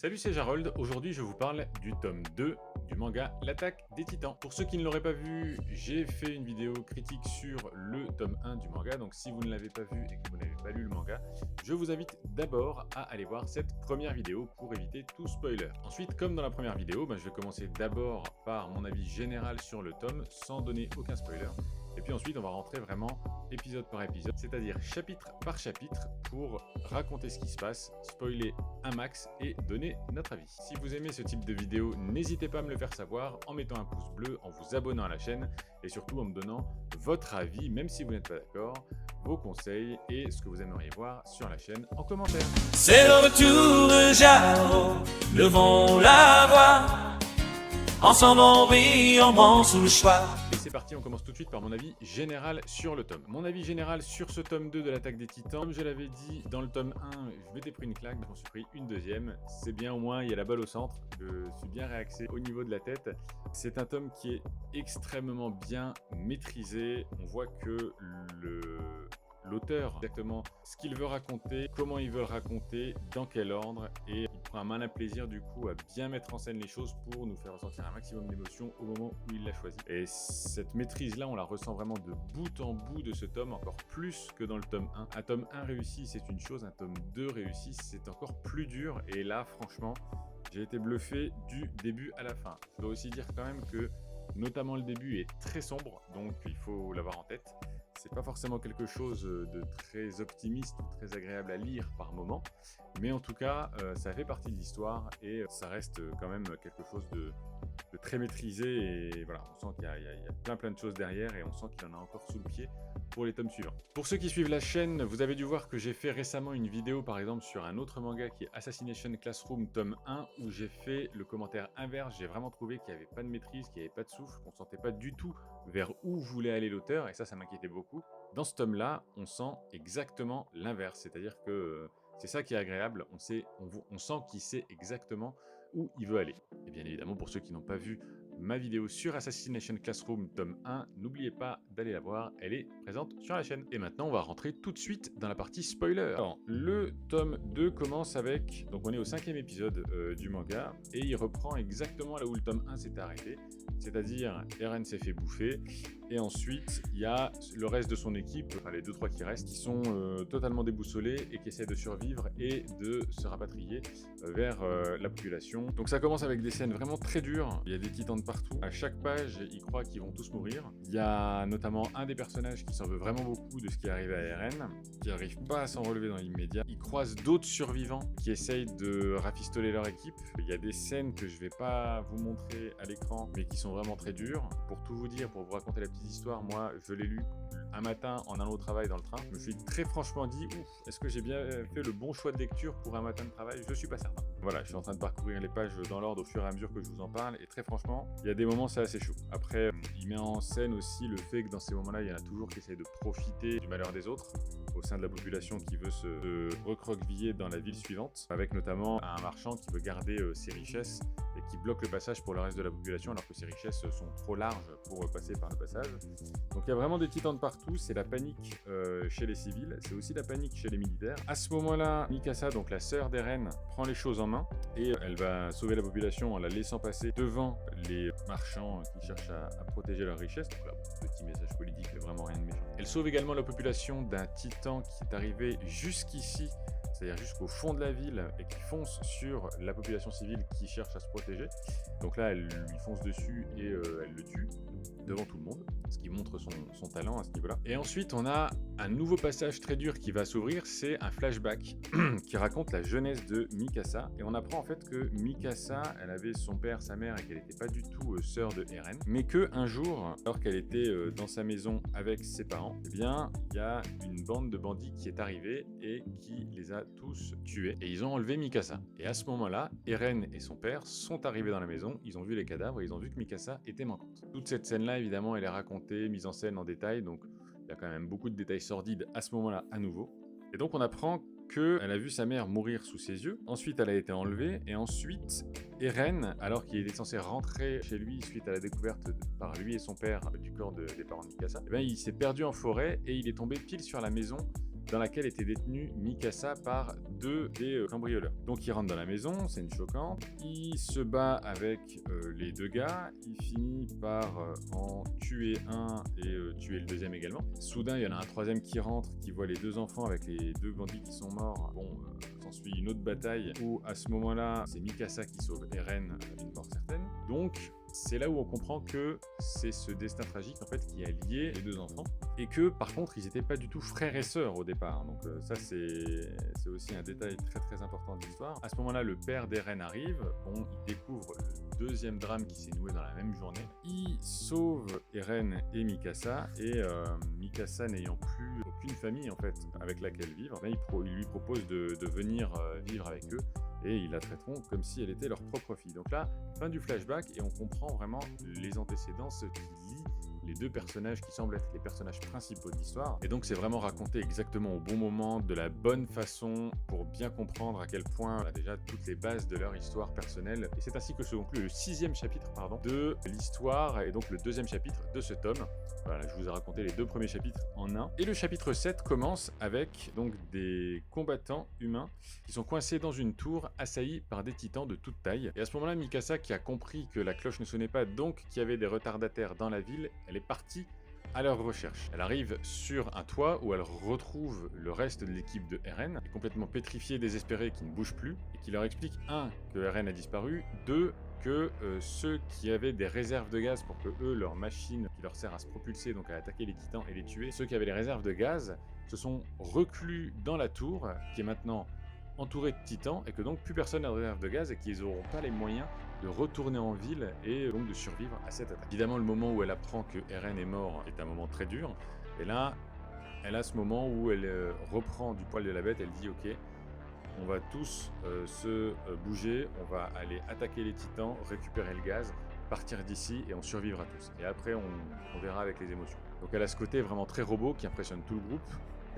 Salut, c'est Jarold. Aujourd'hui, je vous parle du tome 2 du manga L'attaque des titans. Pour ceux qui ne l'auraient pas vu, j'ai fait une vidéo critique sur le tome 1 du manga. Donc si vous ne l'avez pas vu et que vous n'avez pas lu le manga, je vous invite d'abord à aller voir cette première vidéo pour éviter tout spoiler. Ensuite, comme dans la première vidéo, je vais commencer d'abord par mon avis général sur le tome sans donner aucun spoiler. Et puis ensuite, on va rentrer vraiment épisode par épisode, c'est-à-dire chapitre par chapitre pour raconter ce qui se passe, spoiler un max et donner notre avis. Si vous aimez ce type de vidéo, n'hésitez pas à me le faire savoir en mettant un pouce bleu, en vous abonnant à la chaîne et surtout en me donnant votre avis, même si vous n'êtes pas d'accord, vos conseils et ce que vous aimeriez voir sur la chaîne en commentaire. C'est le retour de Jaro, levons la voix, ensemble on brille, on prend sous le choix. Et c'est parti, on commence tout de suite par mon avis général sur le tome. Mon avis général sur ce tome 2 de l'attaque des titans, comme je l'avais dit dans le tome 1, je m'étais pris une claque, j'en suis pris une deuxième. C'est bien, au moins il y a la balle au centre, je suis bien réaxé au niveau de la tête. C'est un tome qui est extrêmement bien maîtrisé, on voit que l'auteur, exactement ce qu'il veut raconter, comment il veut le raconter, dans quel ordre, et il prend un malin plaisir du coup à bien mettre en scène les choses pour nous faire ressentir un maximum d'émotion au moment où il l'a choisi. Et cette maîtrise-là, on la ressent vraiment de bout en bout de ce tome, encore plus que dans le tome 1. Un tome 1 réussi, c'est une chose, un tome 2 réussi, c'est encore plus dur, et là, franchement, j'ai été bluffé du début à la fin. Je dois aussi dire quand même que, notamment le début est très sombre, donc il faut l'avoir en tête. C'est pas forcément quelque chose de très optimiste ou très agréable à lire par moment, mais en tout cas, ça fait partie de l'histoire et ça reste quand même quelque chose de très maîtrisé. Et voilà, on sent qu'il y a plein de choses derrière et on sent qu'il en a encore sous le pied pour les tomes suivants. Pour ceux qui suivent la chaîne, vous avez dû voir que j'ai fait récemment une vidéo par exemple sur un autre manga qui est Assassination Classroom tome 1 où j'ai fait le commentaire inverse. J'ai vraiment trouvé qu'il n'y avait pas de maîtrise, qu'il n'y avait pas de souffle, qu'on ne sentait pas du tout vers où voulait aller l'auteur et ça m'inquiétait beaucoup. Dans ce tome-là, on sent exactement l'inverse, c'est-à-dire que c'est ça qui est agréable, on sent qu'il sait exactement où il veut aller. Et bien évidemment, pour ceux qui n'ont pas vu ma vidéo sur Assassination Classroom tome 1, n'oubliez pas d'aller la voir, elle est présente sur la chaîne. Et maintenant, on va rentrer tout de suite dans la partie spoiler. Alors, le tome 2 commence avec, donc on est au 5e épisode du manga, et il reprend exactement là où le tome 1 s'était arrêté, c'est-à-dire Eren s'est fait bouffer, et ensuite, il y a le reste de son équipe, enfin les 2-3 qui restent, qui sont totalement déboussolés et qui essaient de survivre et de se rapatrier vers la population. Donc ça commence avec des scènes vraiment très dures, il y a des titans de partout. À chaque page, ils croient qu'ils vont tous mourir. Il y a notamment un des personnages qui s'en veut vraiment beaucoup de ce qui est arrivé à Eren, qui n'arrive pas à s'en relever dans l'immédiat. Ils croisent d'autres survivants qui essayent de rafistoler leur équipe. Il y a des scènes que je ne vais pas vous montrer à l'écran, mais qui sont vraiment très dures. Pour tout vous dire, pour vous raconter la petite histoire, moi, je l'ai lu un matin en allant au travail dans le train. Je me suis très franchement dit, est-ce que j'ai bien fait le bon choix de lecture pour un matin de travail? Je ne suis pas certain. Voilà, je suis en train de parcourir les pages dans l'ordre au fur et à mesure que je vous en parle, et très franchement, il y a des moments c'est assez chaud. Après, il met en scène aussi le fait que dans ces moments-là, il y en a toujours qui essayent de profiter du malheur des autres au sein de la population qui veut se recroqueviller dans la ville suivante, avec notamment un marchand qui veut garder ses richesses et qui bloque le passage pour le reste de la population alors que ses richesses sont trop larges pour passer par le passage. Donc il y a vraiment des titans de partout, c'est la panique chez les civils, c'est aussi la panique chez les militaires. À ce moment-là, Mikasa, donc la sœur d'Eren, prend les choses en main et elle va sauver la population en la laissant passer devant les marchands qui cherchent à protéger leurs richesses. Donc là, petit message politique, mais vraiment rien de méchant. Elle sauve également la population d'un titan qui est arrivé jusqu'ici, c'est-à-dire jusqu'au fond de la ville et qui fonce sur la population civile qui cherche à se protéger. Donc là, elle lui fonce dessus et elle le tue devant tout le monde, ce qui montre son talent à ce niveau-là. Et ensuite, on a un nouveau passage très dur qui va s'ouvrir, c'est un flashback qui raconte la jeunesse de Mikasa. Et on apprend en fait que Mikasa, elle avait son père, sa mère, et qu'elle n'était pas du tout sœur de Eren, mais qu'un jour, alors qu'elle était dans sa maison avec ses parents, eh bien, il y a une bande de bandits qui est arrivée et qui les a tous tués. Et ils ont enlevé Mikasa. Et à ce moment-là, Eren et son père sont arrivés dans la maison, ils ont vu les cadavres et ils ont vu que Mikasa était manquante. Toute cette scène-là, évidemment, elle est racontée, mise en scène en détail, donc il y a quand même beaucoup de détails sordides à ce moment-là à nouveau. Et donc on apprend qu'elle a vu sa mère mourir sous ses yeux, ensuite elle a été enlevée, et ensuite Eren, alors qu'il était censé rentrer chez lui suite à la découverte par lui et son père du corps des parents de Mikasa, eh bien, il s'est perdu en forêt et il est tombé pile sur la maison dans laquelle était détenue Mikasa par 2 des cambrioleurs. Donc il rentre dans la maison, scène choquante, il se bat avec les 2 gars, il finit par en tuer un et tuer le deuxième également. Soudain, il y en a un troisième qui rentre, qui voit les 2 enfants avec les 2 bandits qui sont morts. Bon, s'ensuit une autre bataille où à ce moment-là, c'est Mikasa qui sauve Eren d'une mort certaine. Donc c'est là où on comprend que c'est ce destin tragique en fait qui a lié les 2 enfants et que par contre ils n'étaient pas du tout frères et sœurs au départ. Donc ça c'est aussi un détail très très important de l'histoire. À ce moment-là, le père d'Eren arrive, bon, il découvre le 2e drame qui s'est noué dans la même journée. Il sauve Eren et Mikasa et Mikasa n'ayant plus aucune famille en fait avec laquelle vivre, il lui propose de venir vivre avec eux. Et ils la traiteront comme si elle était leur propre fille. Donc là, fin du flashback, et on comprend vraiment les antécédents, ce qui lie les 2 personnages qui semblent être les personnages principaux de l'histoire. Et donc c'est vraiment raconté exactement au bon moment, de la bonne façon, pour bien comprendre à quel point on a déjà toutes les bases de leur histoire personnelle. Et c'est ainsi que se conclut le 6e chapitre de l'histoire, et donc le 2e chapitre de ce tome. Voilà, je vous ai raconté les 2 premiers chapitres en un. Et le chapitre 7 commence avec donc des combattants humains qui sont coincés dans une tour, assaillis par des titans de toute taille. Et à ce moment-là, Mikasa, qui a compris que la cloche ne sonnait pas, donc qu'il y avait des retardataires dans la ville, elle est partie à leur recherche. Elle arrive sur un toit où elle retrouve le reste de l'équipe de Eren, complètement pétrifiée, désespérée, qui ne bouge plus, et qui leur explique 1. que Eren a disparu, 2. que ceux qui avaient des réserves de gaz pour que eux, leur machine qui leur sert à se propulser, donc à attaquer les titans et les tuer, ceux qui avaient les réserves de gaz se sont reclus dans la tour, qui est maintenant entourée de titans, et que donc plus personne n'a de réserve de gaz et qu'ils n'auront pas les moyens de retourner en ville et donc de survivre à cette attaque. Évidemment, le moment où elle apprend que Eren est mort est un moment très dur, et là, elle a ce moment où elle reprend du poil de la bête, elle dit ok, on va tous se bouger, on va aller attaquer les titans, récupérer le gaz, partir d'ici et on survivra tous. Et après, on verra avec les émotions. Donc elle a ce côté vraiment très robot qui impressionne tout le groupe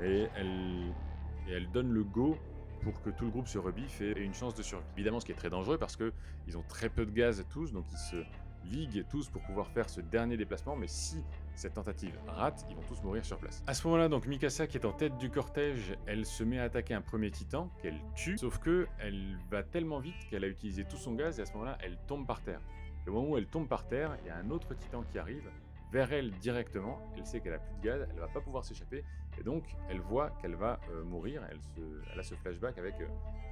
et elle donne le go pour que tout le groupe se rebiffe et ait une chance de survie. Évidemment, ce qui est très dangereux parce qu'ils ont très peu de gaz tous, donc ils se liguent tous pour pouvoir faire ce dernier déplacement, mais si cette tentative rate, ils vont tous mourir sur place. À ce moment-là, donc Mikasa, qui est en tête du cortège, elle se met à attaquer un premier titan qu'elle tue, sauf que elle va tellement vite qu'elle a utilisé tout son gaz et à ce moment-là, elle tombe par terre. Au moment où elle tombe par terre, il y a un autre titan qui arrive vers elle directement. Elle sait qu'elle a plus de gaz, elle va pas pouvoir s'échapper et donc elle voit qu'elle va mourir. Elle a ce flashback avec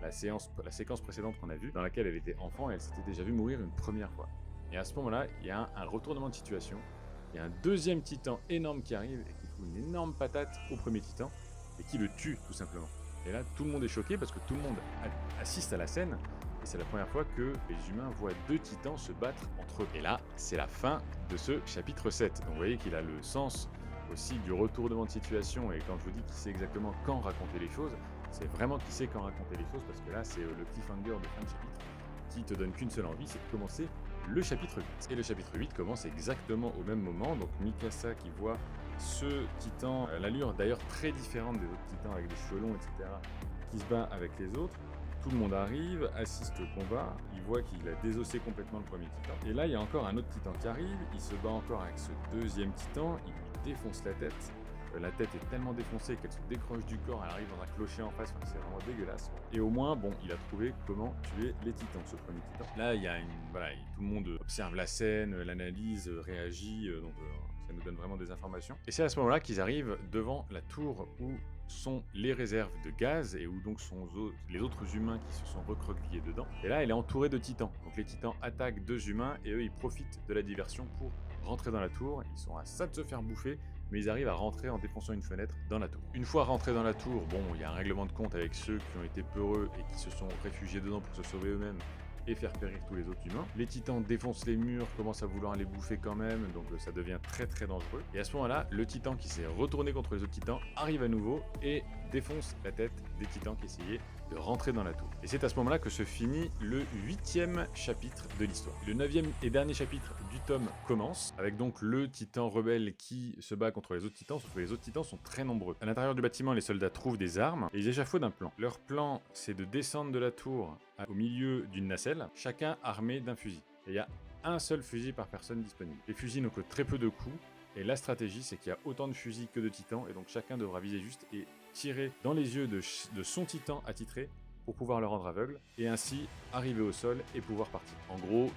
la séquence précédente qu'on a vue, dans laquelle elle était enfant et elle s'était déjà vue mourir une première fois. Et à ce moment-là, il y a un retournement de situation. Il y a un deuxième titan énorme qui arrive et qui fout une énorme patate au premier titan et qui le tue tout simplement. Et là, tout le monde est choqué parce que tout le monde assiste à la scène et c'est la première fois que les humains voient 2 titans se battre entre eux. Et là, c'est la fin de ce chapitre 7. Donc vous voyez qu'il a le sens aussi du retournement de situation, et quand je vous dis qu'il sait exactement quand raconter les choses, c'est vraiment qu'il sait quand raconter les choses, parce que là, c'est le cliffhanger de fin de chapitre qui te donne qu'une seule envie, c'est de commencer le chapitre 8. Et le chapitre 8 commence exactement au même moment, donc Mikasa qui voit ce titan, l'allure d'ailleurs très différente des autres titans avec des cheveux longs, etc., qui se bat avec les autres. Tout le monde arrive, assiste au combat, il voit qu'il a désossé complètement le premier titan. Et là, il y a encore un autre titan qui arrive, il se bat encore avec ce deuxième titan, il lui défonce la tête. La tête est tellement défoncée qu'elle se décroche du corps, elle arrive dans un clocher en face, enfin, c'est vraiment dégueulasse. Et au moins, bon, il a trouvé comment tuer les titans, ce premier titan. Là, il y a tout le monde observe la scène, l'analyse, réagit, donc ça nous donne vraiment des informations. Et c'est à ce moment-là qu'ils arrivent devant la tour où sont les réserves de gaz et où donc sont les autres humains qui se sont recroquevillés dedans. Et là, elle est entourée de titans. Donc les titans attaquent 2 humains et eux, ils profitent de la diversion pour rentrer dans la tour. Ils sont à ça de se faire bouffer, mais ils arrivent à rentrer en défonçant une fenêtre dans la tour. Une fois rentrés dans la tour, bon, il y a un règlement de compte avec ceux qui ont été peureux et qui se sont réfugiés dedans pour se sauver eux-mêmes et faire périr tous les autres humains. Les titans défoncent les murs, commencent à vouloir les bouffer quand même, donc ça devient très très dangereux. Et à ce moment-là, le titan qui s'est retourné contre les autres titans arrive à nouveau et défonce la tête des titans qui essayaient de rentrer dans la tour. Et c'est à ce moment-là que se finit le 8e chapitre de l'histoire. Le 9e et dernier chapitre du tome commence, avec donc le titan rebelle qui se bat contre les autres titans, sauf que les autres titans sont très nombreux. À l'intérieur du bâtiment, les soldats trouvent des armes et ils échafaudent un plan. Leur plan, c'est de descendre de la tour au milieu d'une nacelle, chacun armé d'un fusil. Et il y a un seul fusil par personne disponible. Les fusils n'ont que très peu de coups, et la stratégie, c'est qu'il y a autant de fusils que de titans, et donc chacun devra viser juste et tirer dans les yeux de son titan attitré pour pouvoir le rendre aveugle, et ainsi arriver au sol et pouvoir partir. En gros,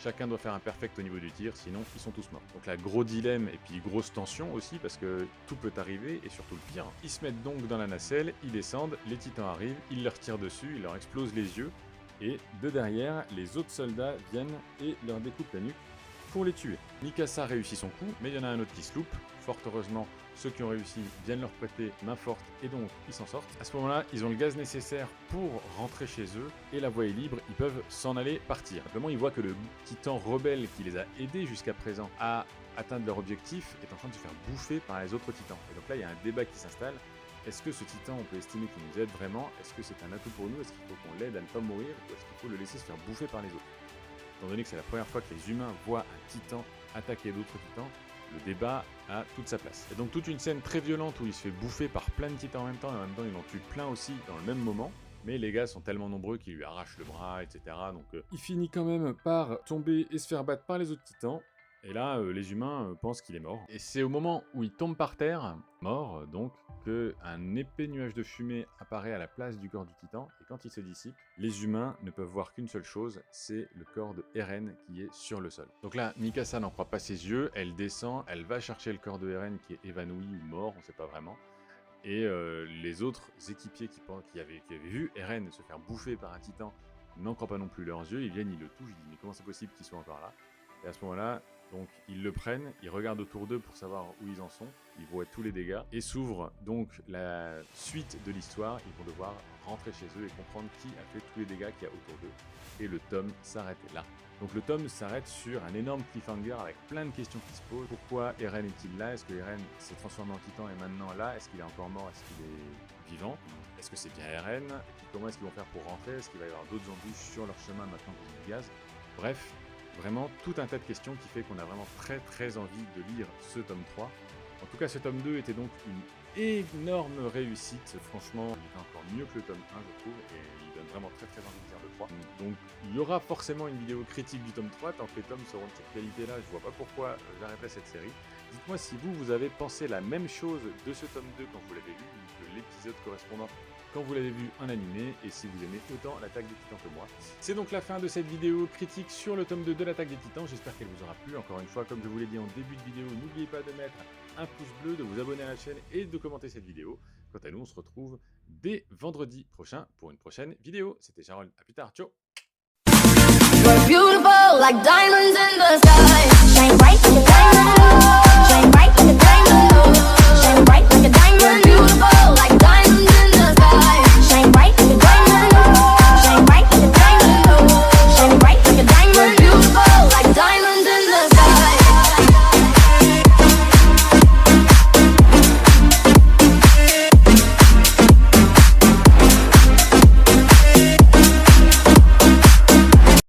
chacun doit faire un perfect au niveau du tir, sinon ils sont tous morts. Donc là, gros dilemme et puis grosse tension aussi, parce que tout peut arriver, et surtout le pire. Ils se mettent donc dans la nacelle, ils descendent, les titans arrivent, ils leur tirent dessus, ils leur explosent les yeux, et de derrière, les autres soldats viennent et leur découpent la nuque pour les tuer. Mikasa réussit son coup, mais il y en a un autre qui se loupe. Fort heureusement, ceux qui ont réussi viennent leur prêter main forte et donc ils s'en sortent. À ce moment-là, ils ont le gaz nécessaire pour rentrer chez eux et la voie est libre, ils peuvent s'en aller partir. Simplement, ils voient que le titan rebelle qui les a aidés jusqu'à présent à atteindre leur objectif est en train de se faire bouffer par les autres titans. Et donc là, il y a un débat qui s'installe. Est-ce que ce titan, on peut estimer qu'il nous aide vraiment? Est-ce que c'est un atout pour nous? Est-ce qu'il faut qu'on l'aide à ne pas mourir? Ou est-ce qu'il faut le laisser se faire bouffer par les autres? Étant donné que c'est la première fois que les humains voient un titan attaquer d'autres titans, le débat a toute sa place. Et donc toute une scène très violente où il se fait bouffer par plein de titans en même temps, et en même temps il en tue plein aussi dans le même moment. Mais les gars sont tellement nombreux qu'ils lui arrachent le bras, etc. Donc il finit quand même par tomber et se faire battre par les autres titans. Et là, les humains pensent qu'il est mort. Et c'est au moment où il tombe par terre, mort donc, qu'un épais nuage de fumée apparaît à la place du corps du titan. Et quand il se dissipe, les humains ne peuvent voir qu'une seule chose, c'est le corps de Eren qui est sur le sol. Donc là, Mikasa n'en croit pas ses yeux, elle descend, elle va chercher le corps de Eren qui est évanoui ou mort, on ne sait pas vraiment. Et les autres équipiers qui avaient vu Eren se faire bouffer par un titan n'en croient pas non plus leurs yeux, ils viennent, ils le touchent, ils disent mais comment c'est possible qu'ils soient encore là? Et à ce moment-là, donc ils le prennent, ils regardent autour d'eux pour savoir où ils en sont, ils voient tous les dégâts, et s'ouvre donc la suite de l'histoire, ils vont devoir rentrer chez eux et comprendre qui a fait tous les dégâts qu'il y a autour d'eux. Et le tome s'arrête là. Donc le tome s'arrête sur un énorme cliffhanger avec plein de questions qui se posent. Pourquoi Eren est-il là? Est-ce que Eren s'est transformé en titan et maintenant là? Est-ce qu'il est encore mort? Est-ce qu'il est vivant? Est-ce que c'est bien Eren? Et puis comment est-ce qu'ils vont faire pour rentrer? Est-ce qu'il va y avoir d'autres embûches sur leur chemin maintenant qu'ils ont du gaz? Bref, vraiment tout un tas de questions qui fait qu'on a vraiment très envie de lire ce tome 3. En tout cas, ce tome 2 était donc une énorme réussite. Franchement, il est encore mieux que le tome 1, je trouve, et il donne vraiment très envie de lire le 3. Donc, il y aura forcément une vidéo critique du tome 3. Tant que les tomes seront de cette qualité-là, je vois pas pourquoi j'arrêterai cette série. Dites-moi si vous avez pensé la même chose de ce tome 2 quand vous l'avez lu, de l'épisode correspondant quand vous l'avez vu en animé, et si vous aimez autant l'Attaque des Titans que moi. C'est donc la fin de cette vidéo critique sur le tome 2 de l'Attaque des Titans. J'espère qu'elle vous aura plu. Encore une fois, comme je vous l'ai dit en début de vidéo, n'oubliez pas de mettre un pouce bleu, de vous abonner à la chaîne et de commenter cette vidéo. Quant à nous, on se retrouve dès vendredi prochain pour une prochaine vidéo. C'était Jarol, à plus tard, ciao. You're beautiful like diamonds in the sky. Shine bright like a diamond. Shine